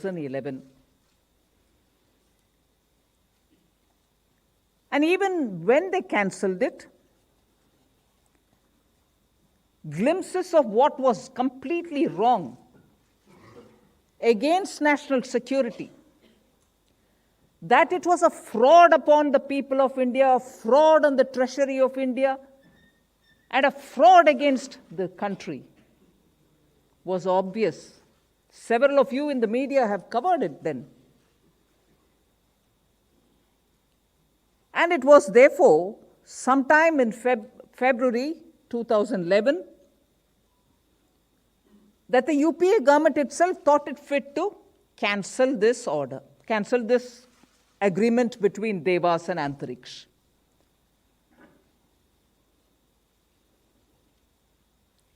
2011. And even when they cancelled it, glimpses of what was completely wrong against national security, that it was a fraud upon the people of India, a fraud on the treasury of India, and a fraud against the country, was obvious. Several of you in the media have covered it then. And it was therefore sometime in February 2011 that the UPA government itself thought it fit to cancel this order, cancel this agreement between Devas and Antariksh.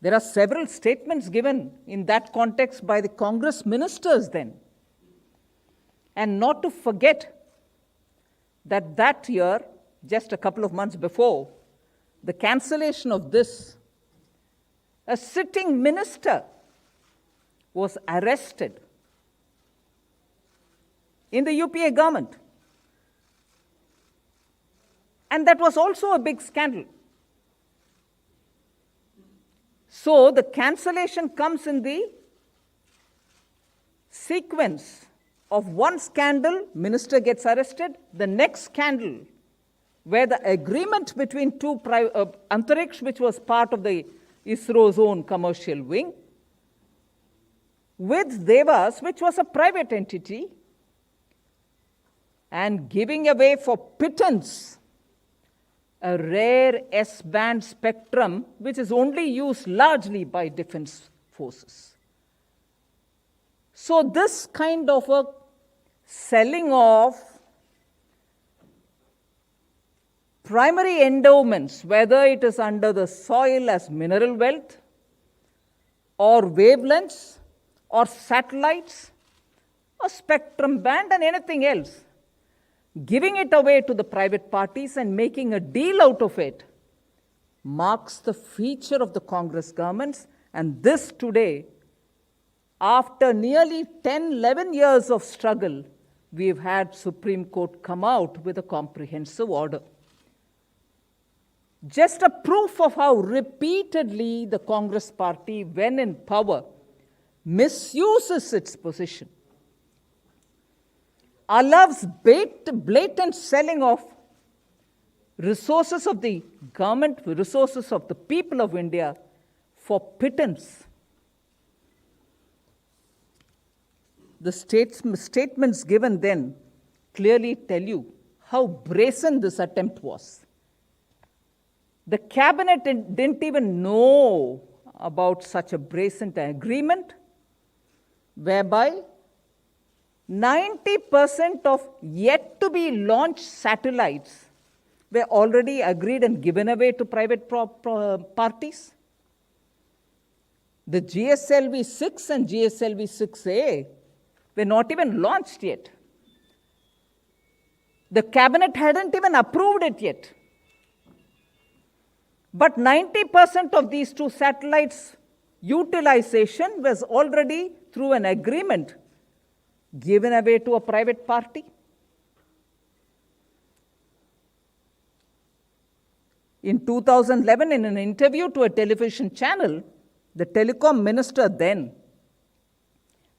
There are several statements given in that context by the Congress ministers then. And not to forget that that year, just a couple of months before the cancellation of this, a sitting minister was arrested in the UPA government. And that was also a big scandal. So the cancellation comes in the sequence of one scandal, minister gets arrested, the next scandal, where the agreement between Antariksh, which was part of the ISRO's own commercial wing, with Devas, which was a private entity, and giving away for pittance a rare S-band spectrum, which is only used largely by defense forces. So this kind of a selling of primary endowments, whether it is under the soil as mineral wealth, or wavelengths, or satellites, or spectrum band, and anything else, giving it away to the private parties and making a deal out of it, marks the feature of the Congress governments. And this today, after nearly 10, 11 years of struggle, we've had Supreme Court come out with a comprehensive order. Just a proof of how repeatedly the Congress party, when in power, misuses its position, allows blatant selling of resources of the government, resources of the people of India for pittance. The statements given then clearly tell you how brazen this attempt was. The cabinet didn't even know about such a brazen agreement, whereby 90% of yet to be launched satellites were already agreed and given away to private parties. The GSLV 6 and GSLV 6A were not even launched yet. The cabinet hadn't even approved it yet. But 90% of these two satellites' utilization was already through an agreement given away to a private party. In 2011, in an interview to a television channel, the telecom minister then,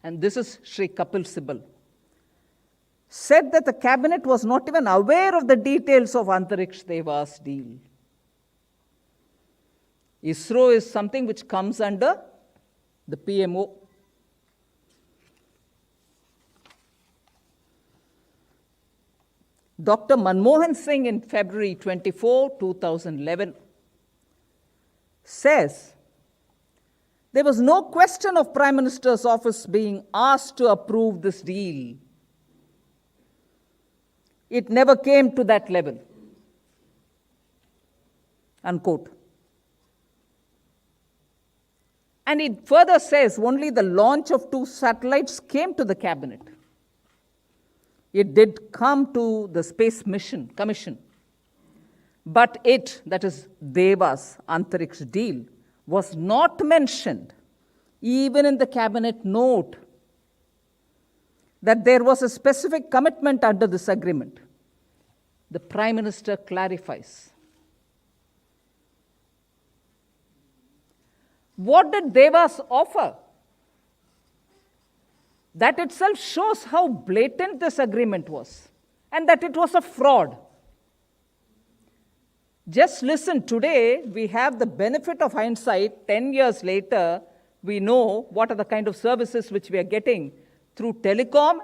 and this is Shri Kapil Sibal, said that the cabinet was not even aware of the details of Antariksh Devas deal. ISRO is something which comes under the PMO. Dr. Manmohan Singh in February 24, 2011 says, there was no question of Prime Minister's office being asked to approve this deal. It never came to that level. Unquote. And it further says only the launch of 2 satellites came to the cabinet. It did come to the Space Mission Commission. But it, that is Devas Antariksh deal, was not mentioned even in the cabinet note. that there was a specific commitment under this agreement. The Prime Minister clarifies. What did Devas offer? That itself shows how blatant this agreement was and that it was a fraud. Just listen, today we have the benefit of hindsight. 10 years later, we know what are the kind of services which we are getting through telecom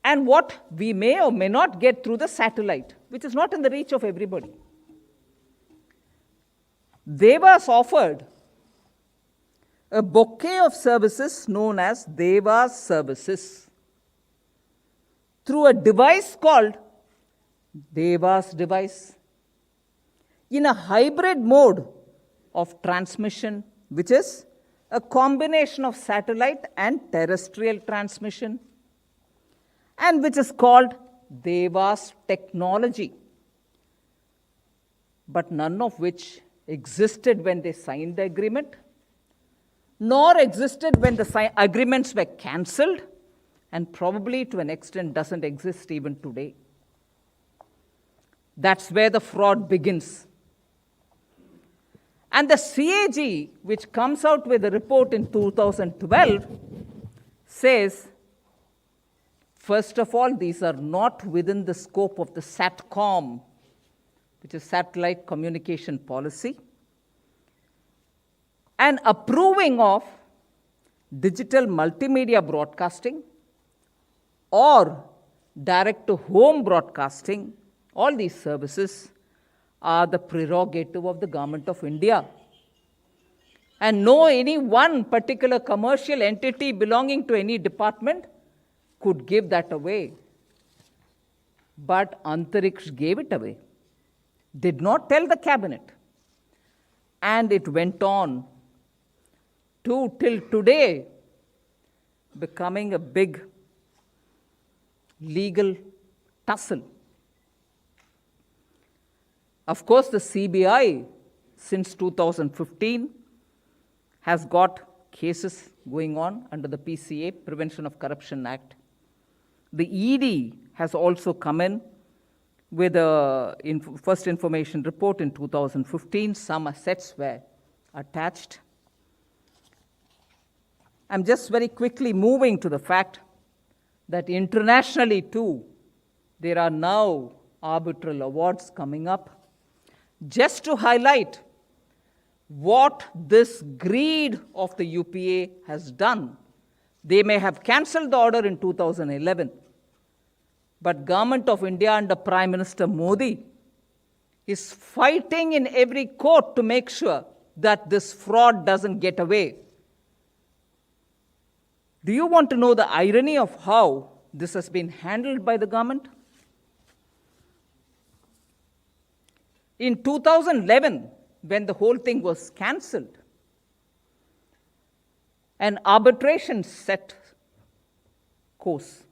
and what we may or may not get through the satellite, which is not in the reach of everybody. Devas offered a bouquet of services known as Devas services through a device called Devas device in a hybrid mode of transmission, which is a combination of satellite and terrestrial transmission, and which is called Devas technology, but none of which existed when they signed the agreement, nor existed when the agreements were cancelled, and probably to an extent doesn't exist even today. That's where the fraud begins. And the CAG, which comes out with a report in 2012, says, first of all, these are not within the scope of the SATCOM, which is Satellite Communication Policy, and approving of digital multimedia broadcasting or direct-to-home broadcasting. All these services are the prerogative of the Government of India. And no any one particular commercial entity belonging to any department could give that away. But Antariksh gave it away, did not tell the cabinet. And it went on to, till today, becoming a big legal tussle. Of course, the CBI, since 2015, has got cases going on under the PCA, Prevention of Corruption Act. The ED has also come in with a first information report in 2015. Some assets were attached. I'm just very quickly moving to the fact that internationally too, there are now arbitral awards coming up. Just to highlight what this greed of the UPA has done. They may have cancelled the order in 2011, but Government of India under Prime Minister Modi is fighting in every court to make sure that this fraud doesn't get away. Do you want to know the irony of how this has been handled by the government? In 2011, when the whole thing was cancelled, an arbitration set course,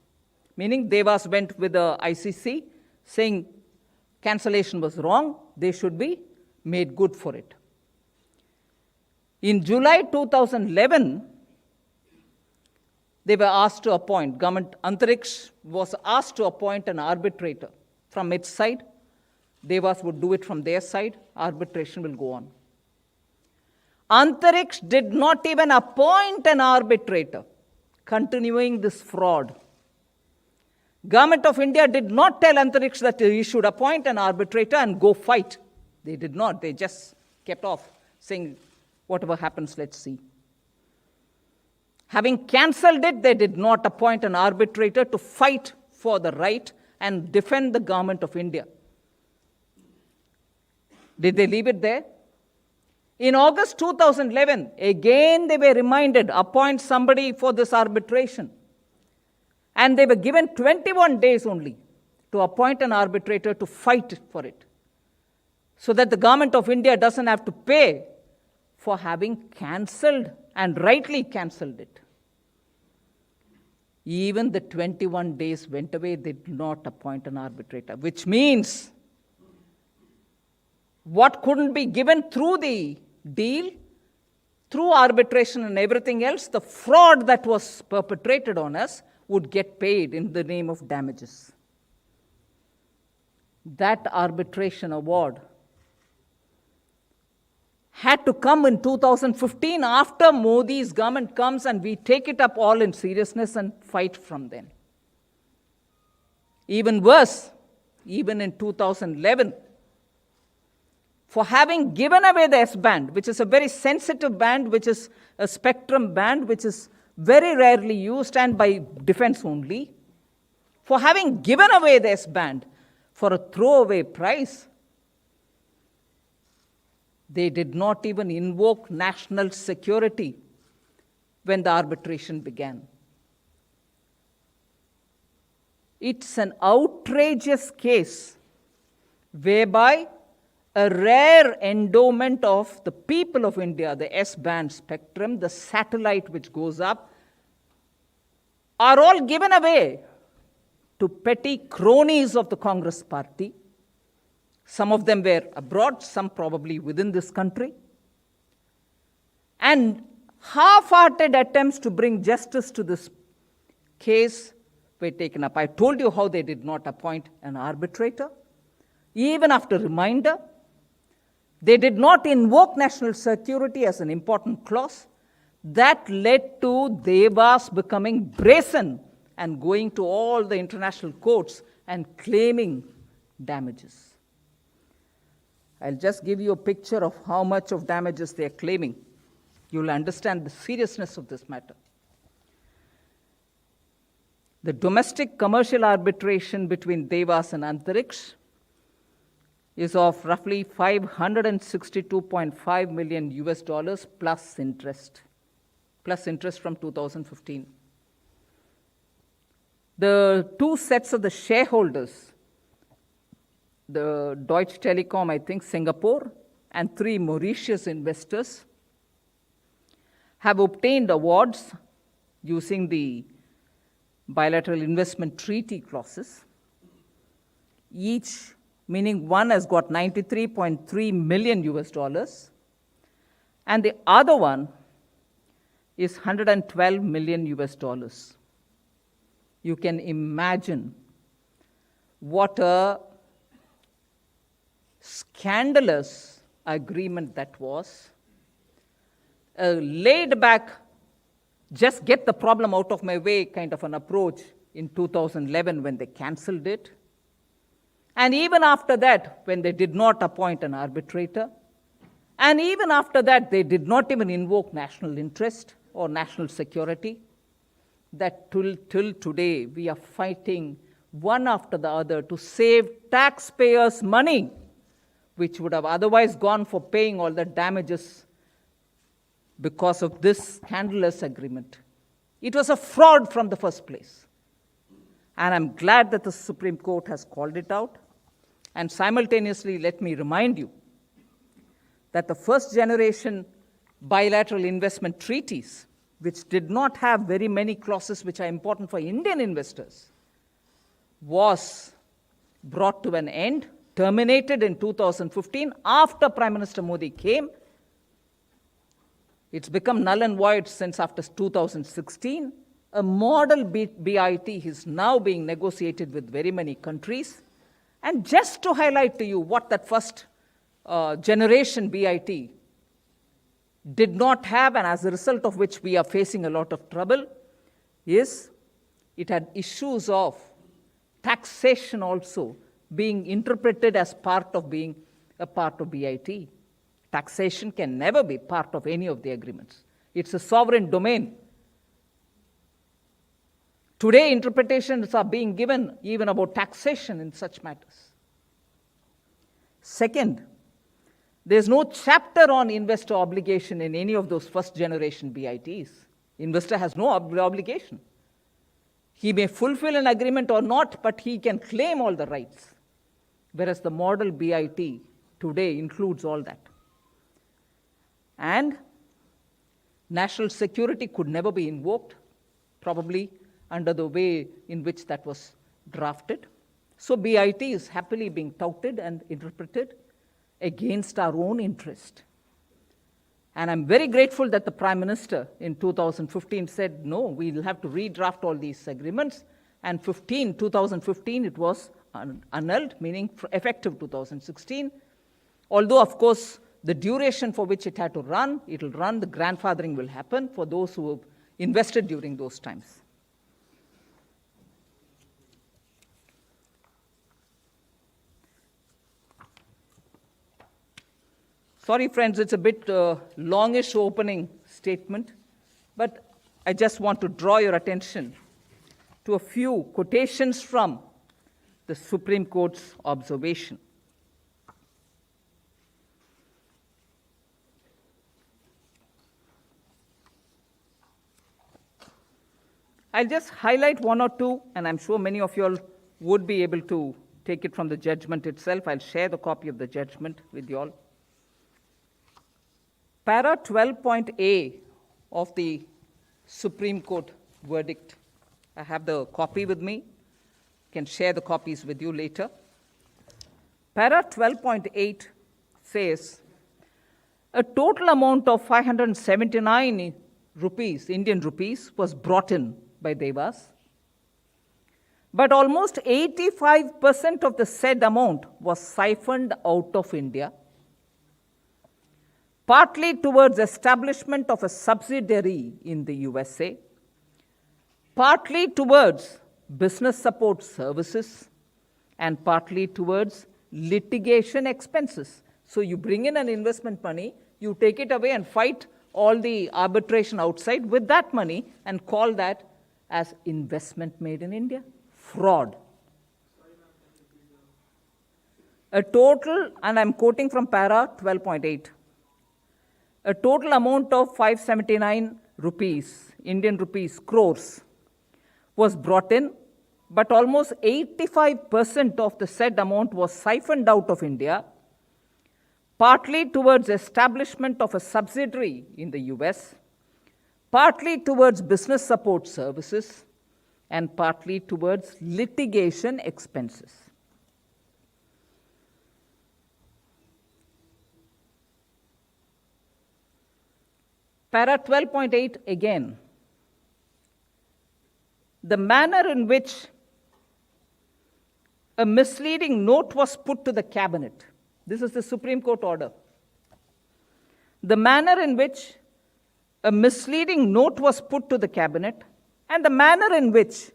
meaning Devas went with the ICC saying cancellation was wrong, they should be made good for it. In July 2011, they were asked to appoint, Antariksh was asked to appoint an arbitrator from its side. Devas would do it from their side, arbitration will go on. Antariksh did not even appoint an arbitrator, continuing this fraud. Government of India did not tell Antariksh that he should appoint an arbitrator and go fight. They did not, they just kept off, saying, whatever happens, let's see. Having cancelled it, they did not appoint an arbitrator to fight for the right and defend the Government of India. Did they leave it there? In August 2011, again they were reminded, appoint somebody for this arbitration. And they were given 21 days only to appoint an arbitrator to fight for it, so that the Government of India doesn't have to pay for having cancelled and rightly cancelled it. Even the 21 days went away, they did not appoint an arbitrator, which means what couldn't be given through the deal, through arbitration and everything else, the fraud that was perpetrated on us would get paid in the name of damages. That arbitration award had to come in 2015 after Modi's government comes and we take it up all in seriousness and fight from then. Even worse, even in 2011, for having given away the S-band, which is a very sensitive band, which is a spectrum band, which is very rarely used and by defense only, for having given away the S-band for a throwaway price, they did not even invoke national security when the arbitration began. It's an outrageous case whereby a rare endowment of the people of India, the S-band spectrum, the satellite which goes up, are all given away to petty cronies of the Congress party. Some of them were abroad, some probably within this country. And half-hearted attempts to bring justice to this case were taken up. I told you how they did not appoint an arbitrator. Even after reminder, they did not invoke national security as an important clause. That led to Devas becoming brazen and going to all the international courts and claiming damages. I'll just give you a picture of how much of damages they are claiming. You'll understand the seriousness of this matter. The domestic commercial arbitration between Devas and Antariksh is of roughly $562.5 million US dollars plus interest from 2015. The two sets of the shareholders, the Deutsche Telekom, I think, Singapore, and 3 Mauritius investors, have obtained awards using the bilateral investment treaty clauses. Each, meaning one has got 93.3 million US dollars, and the other one is 112 million US dollars. You can imagine what a scandalous agreement that was. A laid back, just get the problem out of my way kind of an approach in 2011 when they cancelled it. And even after that, when they did not appoint an arbitrator, and even after that, they did not even invoke national interest or national security, that till today, we are fighting one after the other to save taxpayers' money, which would have otherwise gone for paying all the damages because of this scandalous agreement. It was a fraud from the first place. And I'm glad that the Supreme Court has called it out. And simultaneously, let me remind you that the first generation bilateral investment treaties, which did not have very many clauses which are important for Indian investors, was brought to an end, terminated in 2015 after Prime Minister Modi came. It's become null and void since after 2016. A model BIT is now being negotiated with very many countries. And just to highlight to you what that first generation BIT did not have, and as a result of which we are facing a lot of trouble, is it had issues of taxation also being interpreted as part of being a part of BIT. Taxation can never be part of any of the agreements. It's a sovereign domain. Today, interpretations are being given even about taxation in such matters. Second, there's no chapter on investor obligation in any of those first generation BITs. Investor has no obligation. He may fulfill an agreement or not, but he can claim all the rights. Whereas the model BIT today includes all that. And national security could never be invoked, probably under the way in which that was drafted. So BIT is happily being touted and interpreted against our own interest. And I'm very grateful that the Prime Minister in 2015 said, no, we'll have to redraft all these agreements. And 2015, it was annulled, meaning effective 2016. Although, of course, the duration for which it had to run, it'll run, the grandfathering will happen for those who have invested during those times. Sorry, friends, it's a bit longish opening statement, but I just want to draw your attention to a few quotations from the Supreme Court's observation. I'll just highlight one or two, and I'm sure many of you all would be able to take it from the judgment itself. I'll share the copy of the judgment with you all. Para 12.A of the Supreme Court verdict. I have the copy with me. Can share the copies with you later. Para 12.8 says, a total amount of 579 rupees, Indian rupees, was brought in by Devas. But almost 85% of the said amount was siphoned out of India, partly towards establishment of a subsidiary in the USA, partly towards business support services, and partly towards litigation expenses. So you bring in an investment money, you take it away and fight all the arbitration outside with that money and call that as investment made in India. Fraud. A total, and I'm quoting from para 12.8, a total amount of 579 rupees, Indian rupees, crores, was brought in, but almost 85% of the said amount was siphoned out of India, partly towards establishment of a subsidiary in the US, partly towards business support services, and partly towards litigation expenses. Para 12.8 again. The manner in which a misleading note was put to the cabinet. This is the Supreme Court order. The manner in which a misleading note was put to the cabinet, and the manner in which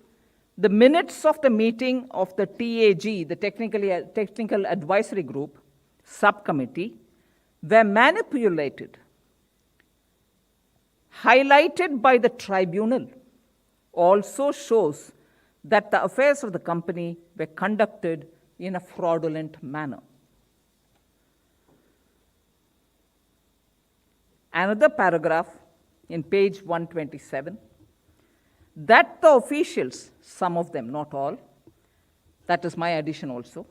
the minutes of the meeting of the TAG, the Technical Advisory Group, subcommittee, were manipulated, highlighted by the tribunal, also shows that the affairs of the company were conducted in a fraudulent manner. Another paragraph in page 127, that the officials, some of them, not all, that is my addition also,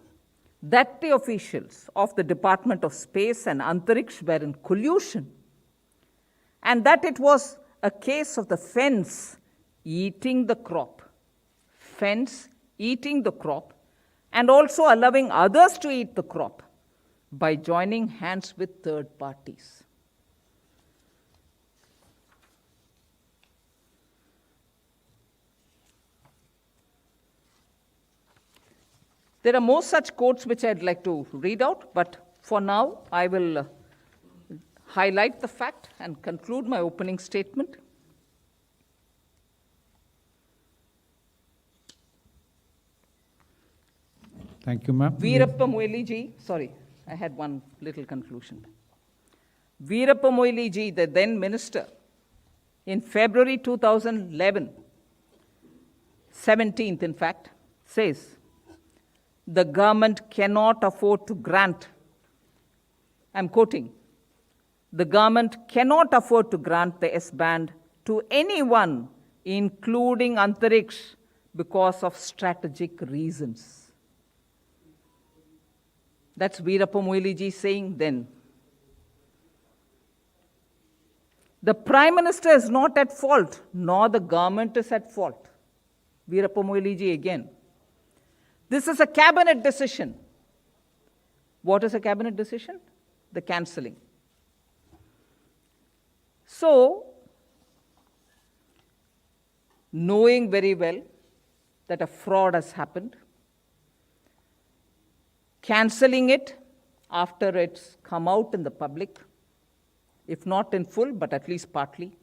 that the officials of the Department of Space and Antariksh were in collusion, and that it was a case of the fence eating the crop, and also allowing others to eat the crop by joining hands with third parties. There are more such quotes which I'd like to read out, but for now I will highlight the fact and conclude my opening statement. Thank you, ma'am. Veerappa Moily ji, sorry, I had one little conclusion. Veerappa Moily ji, the then minister, in February 2011, 17th in fact, says, the government cannot afford to grant, I'm quoting, the government cannot afford to grant the S-band to anyone, including Antariksh, because of strategic reasons. That's Veerappa Moily ji saying then. The Prime Minister is not at fault, nor the government is at fault. Veerappa Moily ji again. This is a cabinet decision. What is a cabinet decision? The cancelling. So, knowing very well that a fraud has happened, cancelling it after it's come out in the public, if not in full, but at least partly,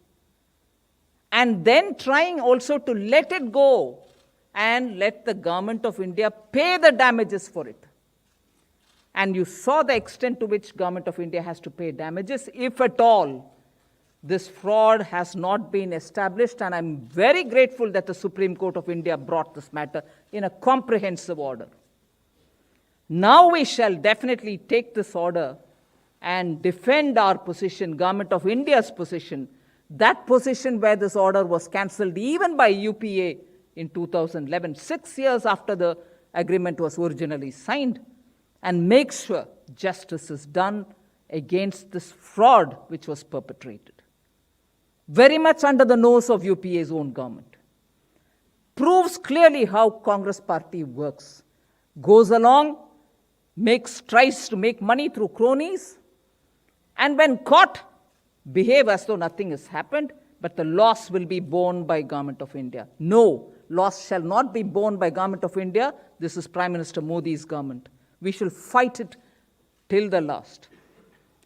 and then trying also to let it go and let the government of India pay the damages for it. And you saw the extent to which government of India has to pay damages, if at all. This fraud has not been established, and I'm very grateful that the Supreme Court of India brought this matter in a comprehensive order. Now we shall definitely take this order and defend our position, Government of India's position, that position where this order was cancelled even by UPA in 2011, 6 years after the agreement was originally signed, and make sure justice is done against this fraud which was perpetrated. Very much under the nose of UPA's own government. Proves clearly how Congress party works. Goes along, tries to make money through cronies, and when caught, behave as though nothing has happened, but the loss will be borne by Government of India. No, loss shall not be borne by Government of India. This is Prime Minister Modi's government. We shall fight it till the last.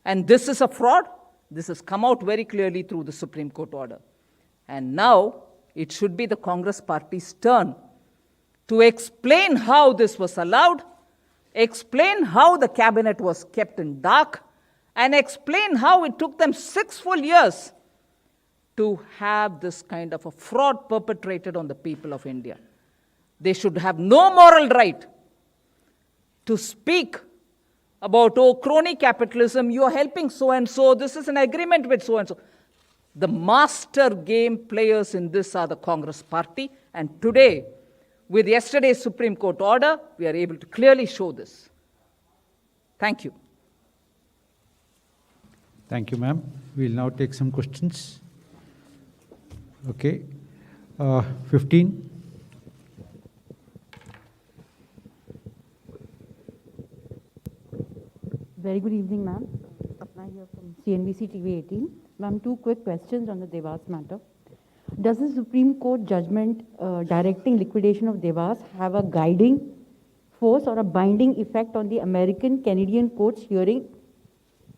And this is a fraud. This has come out very clearly through the Supreme Court order. And now it should be the Congress party's turn to explain how this was allowed, explain how the cabinet was kept in dark, and explain how it took them 6 full years to have this kind of a fraud perpetrated on the people of India. They should have no moral right to speak about, oh, crony capitalism, you are helping so-and-so, this is an agreement with so-and-so. The master game players in this are the Congress party, and today, with yesterday's Supreme Court order, we are able to clearly show this. Thank you. Thank you, ma'am. We'll now take some questions. Okay. 15. Very good evening, ma'am. Apna here from CNBC TV 18. Ma'am, 2 quick questions on the Devas matter. Does the Supreme Court judgment directing liquidation of Devas have a guiding force or a binding effect on the American Canadian courts hearing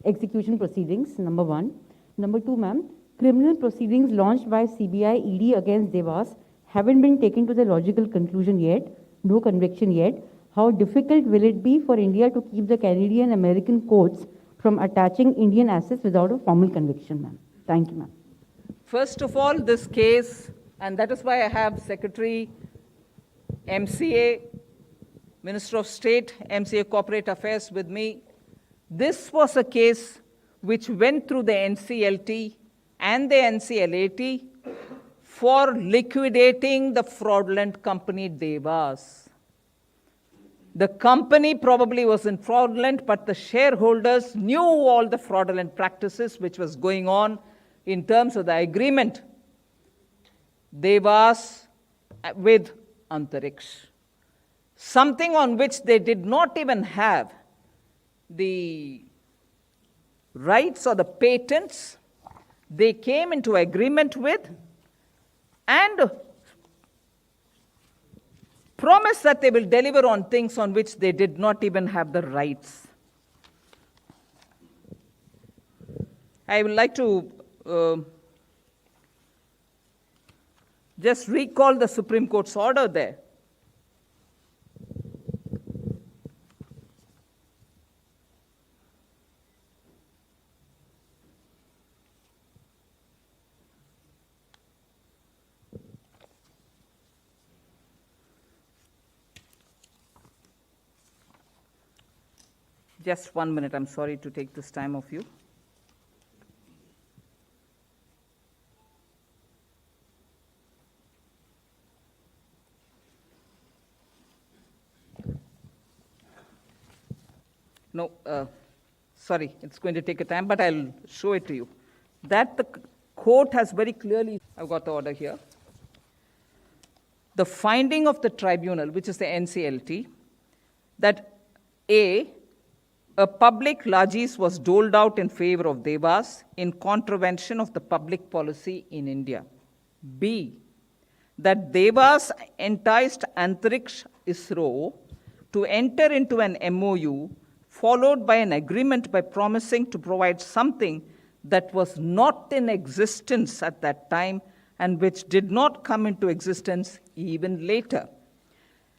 execution proceedings? Number 1. Number 2, ma'am, criminal proceedings launched by CBI ED against Devas haven't been taken to the logical conclusion yet, no conviction yet. How difficult will it be for India to keep the Canadian American courts from attaching Indian assets without a formal conviction, ma'am? Thank you, ma'am. First of all, this case, and that is why I have Secretary, MCA, Minister of State, MCA Corporate Affairs with me. This was a case which went through the NCLT and the NCLAT for liquidating the fraudulent company Devas. The company probably wasn't fraudulent, but the shareholders knew all the fraudulent practices which was going on in terms of the agreement Devas with Antariksh. Something on which they did not even have the rights or the patents, they came into agreement with and promised that they will deliver on things on which they did not even have the rights. I would like to just recall the Supreme Court's order there. Just 1 minute, I'm sorry to take this time of you. No, sorry, it's going to take a time, but I'll show it to you. That the court has very clearly, I've got the order here. The finding of the tribunal, which is the NCLT, that A, a public largesse was doled out in favor of Devas in contravention of the public policy in India. B, that Devas enticed Antariksh ISRO to enter into an MOU followed by an agreement by promising to provide something that was not in existence at that time and which did not come into existence even later.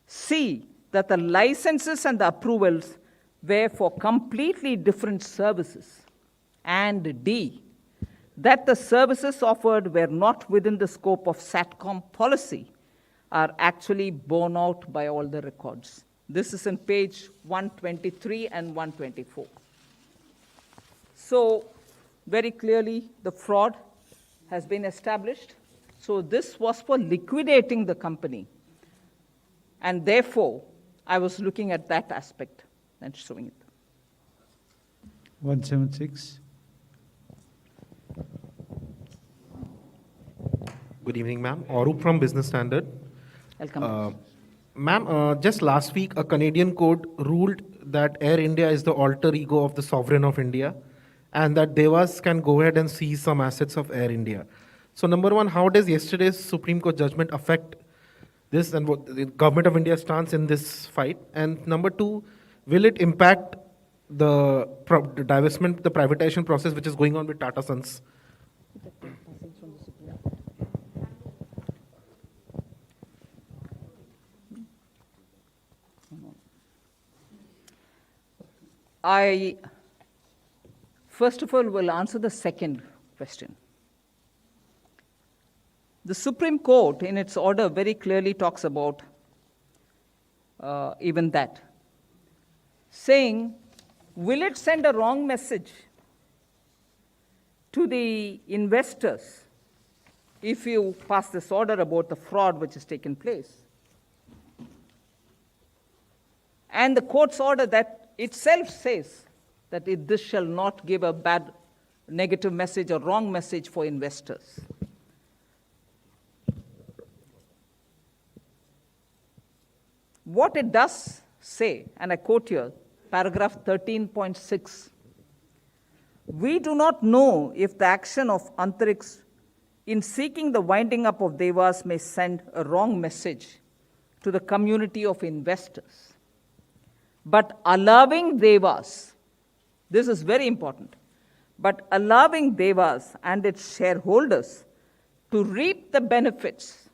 C, that the licenses and the approvals were for completely different services. And D, that the services offered were not within the scope of SATCOM policy are actually borne out by all the records. This is in page 123 and 124. So, very clearly, the fraud has been established. So, this was for liquidating the company. And therefore, I was looking at that aspect and showing it. 176. Good evening, ma'am. Arup from Business Standard. Welcome. Ma'am, just last week, a Canadian court ruled that Air India is the alter ego of the sovereign of India and that Devas can go ahead and seize some assets of Air India. So, number one, how does yesterday's Supreme Court judgment affect this and what the government of India stance in this fight? And number two, will it impact the divestment, the privatization process which is going on with Tata Sons? I, first of all, will answer the second question. The Supreme Court, in its order, very clearly talks about even that, saying, will it send a wrong message to the investors if you pass this order about the fraud which has taken place? And the court's order that itself says that this shall not give a bad, negative message or wrong message for investors. What it does say, and I quote here, paragraph 13.6, we do not know if the action of Antariksh in seeking the winding up of Devas may send a wrong message to the community of investors. But allowing Devas, this is very important, but allowing Devas and its shareholders to reap the benefits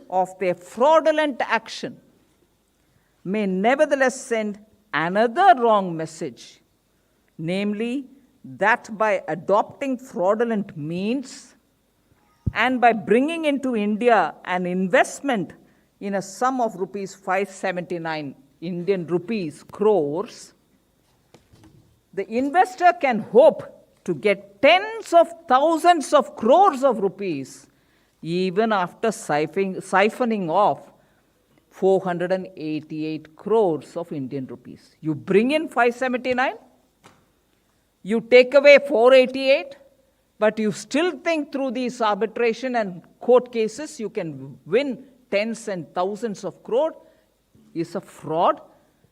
of their fraudulent action may nevertheless send another wrong message, namely that by adopting fraudulent means and by bringing into India an investment in a sum of rupees 579 Indian rupees crores, the investor can hope to get tens of thousands of crores of rupees even after siphoning off 488 crores of Indian rupees. You bring in 579, you take away 488, but you still think through these arbitration and court cases you can win tens and thousands of crores. Is a fraud,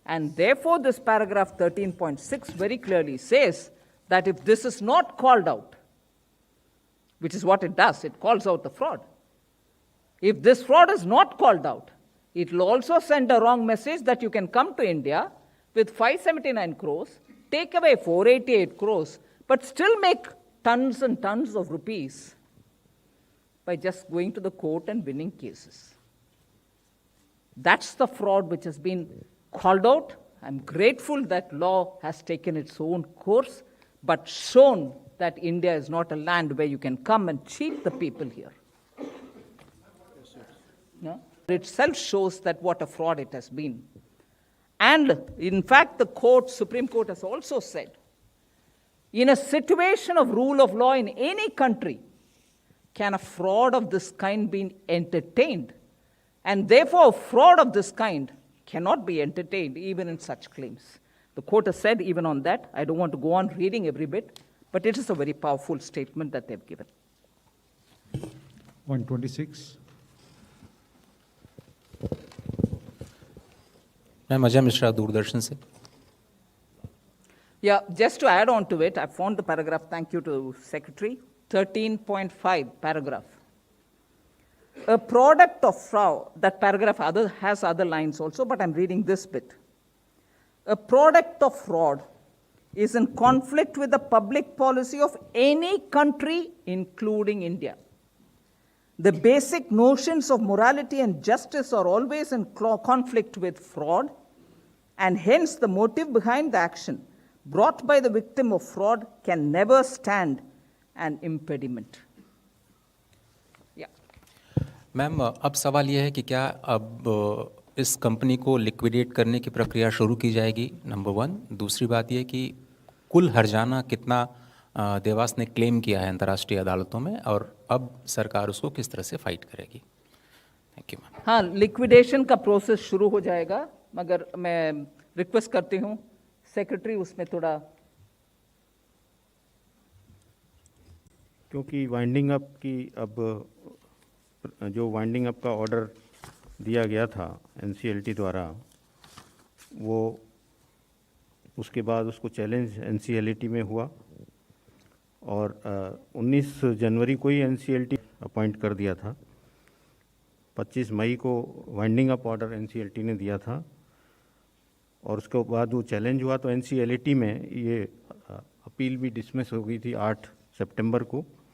and therefore this paragraph 13.6 very clearly says that if this is not called out, which is what it does, it calls out the fraud. If this fraud is not called out, it will also send a wrong message that you can come to India with 579 crores, take away 488 crores, but still make tons and tons of rupees by just going to the court and winning cases. That's the fraud which has been called out. I'm grateful that law has taken its own course, but shown that India is not a land where you can come and cheat the people here. No? It itself shows that what a fraud it has been. And in fact, the Supreme Court has also said, in a situation of rule of law in any country, can a fraud of this kind be entertained? And therefore, a fraud of this kind cannot be entertained even in such claims. The court has said even on that. I don't want to go on reading every bit, but it is a very powerful statement that they've given. 126. मैं अजय मिश्रा दूरदर्शन से. Yeah, just to add on to it, I found the paragraph, thank you to Secretary, 13.5 paragraph. A product of fraud, that paragraph has other lines also, but I'm reading this bit. A product of fraud is in conflict with the public policy of any country, including India. The basic notions of morality and justice are always in conflict with fraud, and hence the motive behind the action brought by the victim of fraud can never stand an impediment. Yeah. Ma'am, अब सवाल यह है कि क्या अब इस company को liquidate करने की प्रक्रिया शुरू की जाएगी, नंबर 1। दूसरी बात यह कि कुल हर्जाना कितना देवास ने क्लेम किया है अंतर्राष्ट्रीय अदालतों में, और अब सरकार उसको किस तरह से फाइट करेगी? Thank you ma'am. हाँ, लिक्विडेशन का प्रोसेस शुरू हो जाएगा, मगर मैं रिक्वेस्ट करती हूँ सेक्रेटरी उसमें थोड़ा, क्योंकि वाइंडिंग अप की अब जो वाइंडिंग अप का ऑर्डर दिया गया था एनसीएलटी द्वारा, वो उसके बाद उसको चैलेंज एनसीएलटी में हुआ और 19 जनवरी को ही एनसीएलटी अपॉइंट कर दिया था। 25 मई को वाइंडिंग अप ऑर्डर एनसीएलटी ने दिया था और उसके बाद वो चैलेंज हुआ तो एनसीएलटी में ये अपील भी डिसमिस हो गई थी 8 सितंबर को।